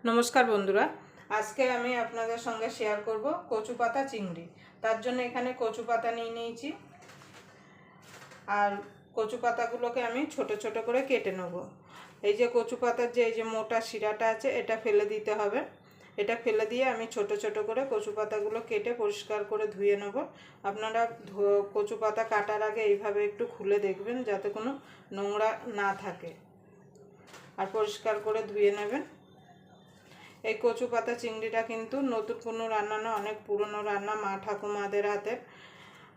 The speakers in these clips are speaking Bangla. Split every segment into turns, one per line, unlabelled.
নমস্কার বন্ধুরা, আজকে আমি আপনাদের সঙ্গে শেয়ার করব কচু পাতা চিংড়ি। তার জন্য এখানে কচু পাতা নিয়ে নিয়েছি, আর কচু পাতাগুলোকে আমি ছোট ছোট করে কেটে নেব। এই যে কচু পাতার যে মোটা শিরাটা আছে এটা ফেলে দিতে হবে। এটা ফেলে দিয়ে আমি ছোট ছোট করে কচু পাতাগুলো কেটে পরিষ্কার করে ধুয়ে নেব। আপনারা কচু পাতা কাটার আগে এইভাবে একটু খুলে দেখবেন যাতে কোনো নোংরা না থাকে, আর পরিষ্কার করে ধুয়ে নেবেন। এই কচু পাতা চিংড়িটা কিন্তু নতুন কোনো রান্না না, অনেক পুরনো রান্না, মা ঠাকুমাদের হাতের।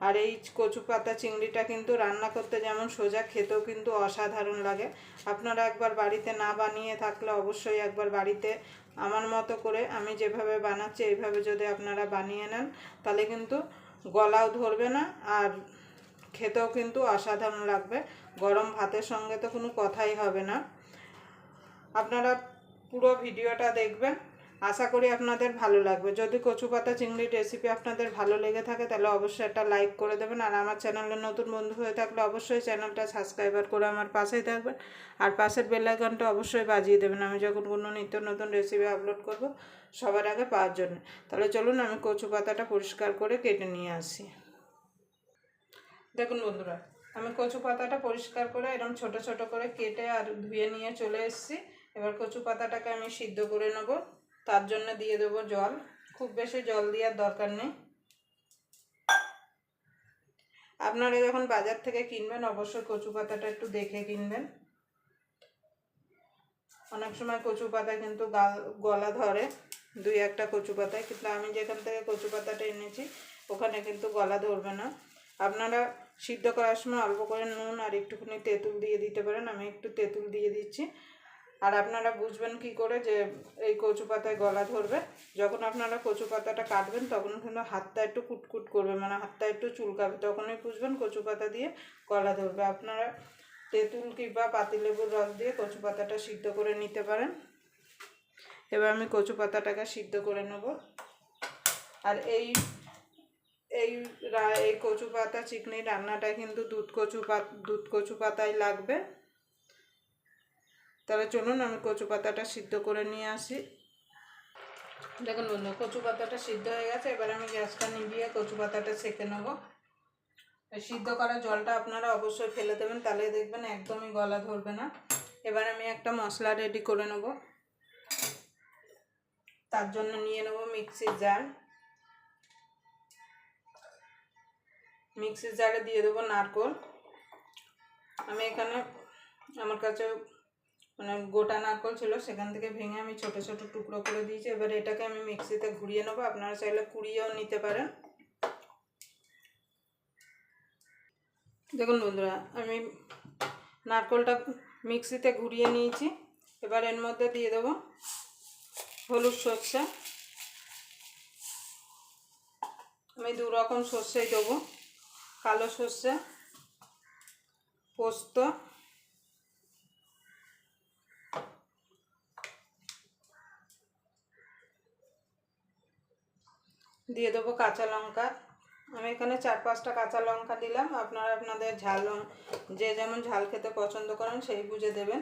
আর এই কচু পাতা চিংড়িটা কিন্তু রান্না করতে যেমন সোজা, খেতেও কিন্তু অসাধারণ লাগে। আপনারা একবার বাড়িতে না বানিয়ে থাকলে অবশ্যই একবার বাড়িতে আমার মতো করে আমি যেভাবে বানাচ্ছি এইভাবে যদি আপনারা বানিয়ে নেন তাহলে কিন্তু গলাও ধরবে না, আর খেতেও কিন্তু অসাধারণ লাগবে। গরম ভাতের সঙ্গে তো কোনো কথাই হবে না। আপনারা পুরো ভিডিওটা দেখবেন, আশা করি আপনাদের ভালো লাগবে। যদি কচু পাতা চিংড়ির রেসিপি আপনাদের ভালো লেগে থাকে তাহলে অবশ্যই একটা লাইক করে দেবেন, আর আমার চ্যানেলে নতুন বন্ধু হয়ে থাকলে অবশ্যই চ্যানেলটা সাবস্ক্রাইবার করে আমার পাশেই থাকবেন, আর পাশের বেল আইকনটা অবশ্যই বাজিয়ে দেবেন আমি যখন কোনো নিত্য নতুন রেসিপি আপলোড করব সবার আগে পাওয়ার জন্য। তাহলে চলুন আমি কচু পাতাটা পরিষ্কার করে কেটে নিয়ে আসি। দেখুন বন্ধুরা, আমি কচু পাতাটা পরিষ্কার করে এরকম ছোট ছোট করে কেটে আর ধুয়ে নিয়ে চলে এসেছি। এবার কচু পাতাটাকে আমি সিদ্ধ করে নেব। তার জন্য দিয়ে দেবো জল। খুব বেশি জল দেওয়ার দরকার নেই। আপনারা যখন বাজার থেকে কিনবেন অবশ্যই কচু পাতাটা একটু দেখে কিনবেন। অনেক সময় কচু পাতা কিন্তু গলা ধরে দুই একটা কচু পাতায়, কিন্তু আমি যেখান থেকে কচু পাতাটা এনেছি ওখানে কিন্তু গলা ধরবে না। আপনারা সিদ্ধ করার সময় অল্প করে নুন আর একটুখানি তেঁতুল দিয়ে দিতে পারেন। আমি একটু তেঁতুল দিয়ে দিচ্ছি। আর আপনারা বুঝবেন কি করে যে এই কচু পাতায় গলা ধরবে? যখন আপনারা কচু পাতাটা কাটবেন তখন কিন্তু হাতটা একটু কুটকুট করবে, মানে হাতটা একটু চুলকাবে, তখনই বুঝবেন কচু পাতা দিয়ে গলা ধরবে। আপনারা তেঁতুল কিংবা পাতিলেবুর রস দিয়ে কচু পাতাটা সিদ্ধ করে নিতে পারেন। এবার আমি কচু পাতাটাকে সিদ্ধ করে নেব। আর এই এই এই কচু পাতা চিকনি রান্নাটা কিন্তু দুধ কচু পাতায় লাগবে। তাহলে চলুন আমি কচু পাতাটা সিদ্ধ করে নিয়ে আসি। দেখুন বন্ধু, কচু পাতাটা সিদ্ধ হয়ে গেছে। এবার আমি গ্যাসটা নিভিয়ে কচু পাতাটা সেঁকে নেব। সিদ্ধ করা জলটা আপনারা অবশ্যই ফেলে দেবেন, তাহলে দেখবেন একদমই গলা ধরবে না। এবার আমি একটা মশলা রেডি করে নেব। তার জন্য নিয়ে নেব মিক্সির জার। মিক্সির জারে দিয়ে দেবো নারকেল। আমি এখানে আমার কাছে মানে গোটা নারকেল ছিল, সেখান থেকে ভেঙে আমি ছোট ছোট টুকরো করে দিয়েছি। এবার এটাকে আমি মিক্সিতে ঘুরিয়ে নেবো। আপনারা চাইলে কুড়িয়েও নিতে পারেন। দেখুন বন্ধুরা, আমি নারকেলটা মিক্সিতে ঘুরিয়ে নিয়েছি। এবার এর মধ্যে দিয়ে দেবো হলুদ সর্ষে। আমি দু রকম সর্ষেই দেবো, কালো সর্ষে, পোস্ত, দিয়ে দেবো কাঁচা লঙ্কা। আমি এখানে 4-5টা কাঁচা লঙ্কা দিলাম। আপনারা আপনাদের ঝাল যে যেমন ঝাল খেতে পছন্দ করেন সেই বুঝে দেবেন।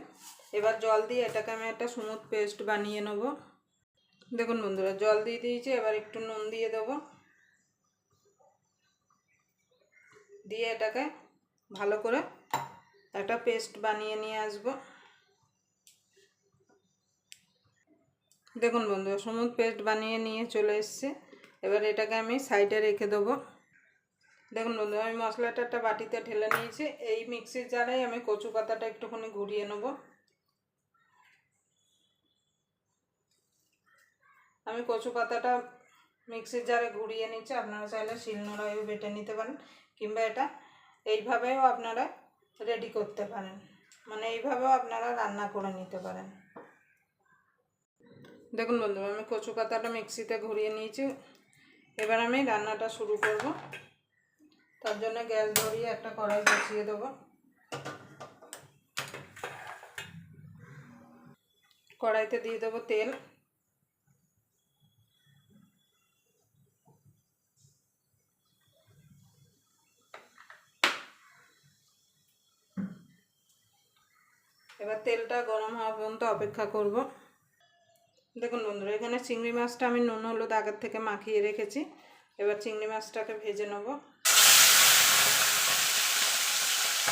এবার জল দিয়ে এটাকে আমি একটা স্মুথ পেস্ট বানিয়ে নেব। দেখুন বন্ধুরা, জল দিয়ে দিয়েছি। এবার একটু নুন দিয়ে দেবো, দিয়ে এটাকে ভালো করে একটা পেস্ট বানিয়ে নিয়ে আসব। দেখুন বন্ধুরা, স্মুথ পেস্ট বানিয়ে নিয়ে চলে এসেছে। এবার এটাকে আমি সাইডে রেখে দেবো। দেখুন বন্ধু, আমি মশলাটা একটা বাটিতে ঢেলে নিয়েছি। এই মিক্সির জারে আমি কচু পাতাটা একটুখানি ঘুরিয়ে নেব। আমি কচু পাতাটা মিক্সির জারে ঘুরিয়ে নিচ্ছি। আপনারা চাইলে শিলনোড়ায়ও বেটে নিতে পারেন, কিংবা এটা এইভাবেও আপনারা রেডি করতে পারেন, মানে এইভাবেও আপনারা রান্না করে নিতে পারেন। দেখুন বন্ধু, আমি কচু পাতাটা মিক্সিতে ঘুরিয়ে নিয়েছি। এবার আমি রান্নাটা শুরু করব। তার জন্য গ্যাস ধরিয়ে একটা কড়াই বসিয়ে দেবো। কড়াইতে দিয়ে দেবো তেল। এবার তেলটা গরম হওয়া পর্যন্ত অপেক্ষা করব। দেখুন বন্ধুরা, এখানে চিংড়ি মাছটা আমি নুন হলুদ আগের থেকে মাখিয়ে রেখেছি। এবার চিংড়ি মাছটাকে ভেজে নেব।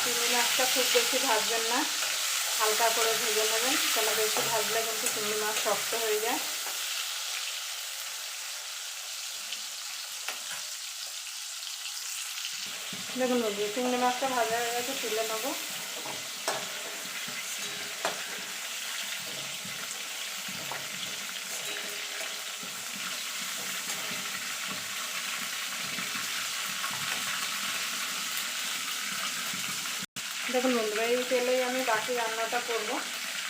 চিংড়ি মাছটা খুব বেশি ভাজবেন না, হালকা করে ভেজে নেবেন, কেন বেশি ভাজলে কিন্তু চিংড়ি মাছ শক্ত হয়ে যায়। দেখুন বন্ধু, চিংড়ি মাছটা ভাজা হয়ে গেছে, তুলে নেব। দেখুন বন্ধুরা, এই তেলেই আমি বাকি রান্নাটা করব।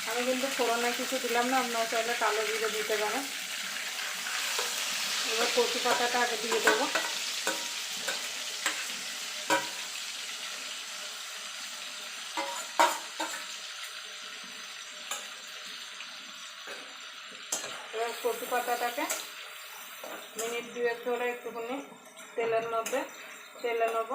আমি কিন্তু ফোড়নে কিছু দিলাম না, আপনারা চাইলে কালো জিরে দিতে পারেন। এবার কচু পাতাটা আগে দিয়ে দেবো। এবার কচু পাতাটাকে মিনিট 2 ধরে একটুখানি তেলের মধ্যে তেলে নেব।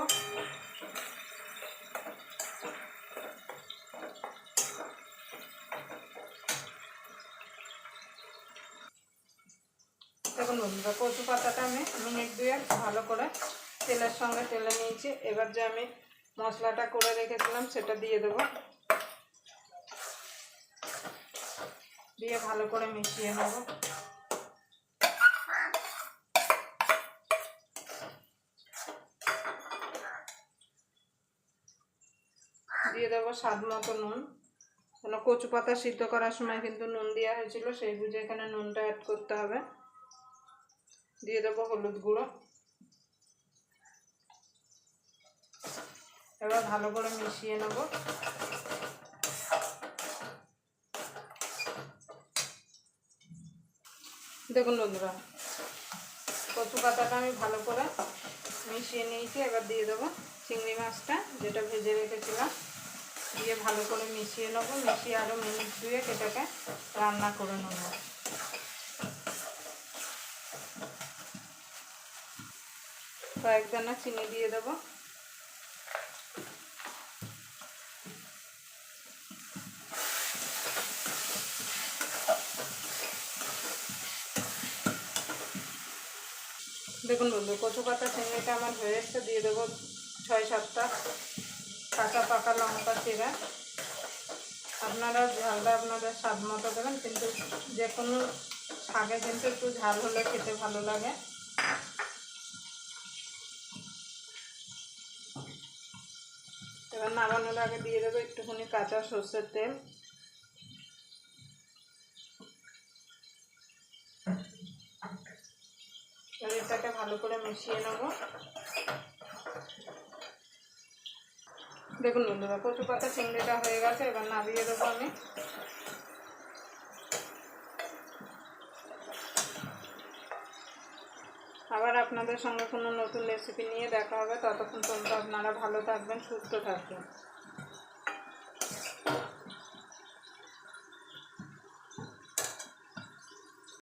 দেখুন বন্ধুরা, কচু পাতাটা আমি মিনিট 2 ভালো করে তেলের সঙ্গে তেলে নিয়েছি। এবার যে আমি মশলাটা করে রেখেছিলাম সেটা দিয়ে দেবো, দিয়ে ভালো করে মিশিয়ে নেব। দিয়ে দেবো স্বাদ মতো নুন, কেন কচু পাতা সিদ্ধ করার সময় কিন্তু নুন দেওয়া হয়েছিল, সেই বুঝে এখানে নুনটা অ্যাড করতে হবে। দিয়ে দেবো হলুদ গুঁড়ো। এবার ভালো করে মিশিয়ে নেব। দেখুন বন্ধুরা, কচু পাতাটা আমি ভালো করে মিশিয়ে নিয়েছি। এবার দিয়ে দেবো চিংড়ি মাছটা যেটা ভেজে রেখেছিলাম, দিয়ে ভালো করে মিশিয়ে নেব। মিশিয়ে আরও মিনিট 2 এটাকে রান্না করে নেব। কয়েক দানা চিনি দিয়ে দেবো। দেখুন বন্ধু, কচু পাতা চিংড়িটা আমার হয়ে এসছে। দিয়ে দেবো 6-7টা কাঁচা পাকা লঙ্কা চিরা। আপনারা ঝালটা আপনাদের স্বাদ মতো দেবেন, কিন্তু যে কোনো শাকে কিন্তু একটু ঝাল হলে খেতে ভালো লাগে। এবার নামানোর আগে দিয়ে দেবো একটুখানি কাঁচা সর্ষের তেল। এটাকে ভালো করে মিশিয়ে নেব। দেখুন বন্ধুরা, কচু পাতা চিংড়িটা হয়ে গেছে। এবার নামিয়ে দেবো আমি। আবার আপনাদের সঙ্গে কোনো নতুন রেসিপি নিয়ে দেখা হবে। ততক্ষণ পর্যন্ত আপনারা ভালো থাকবেন, সুস্থ থাকবেন।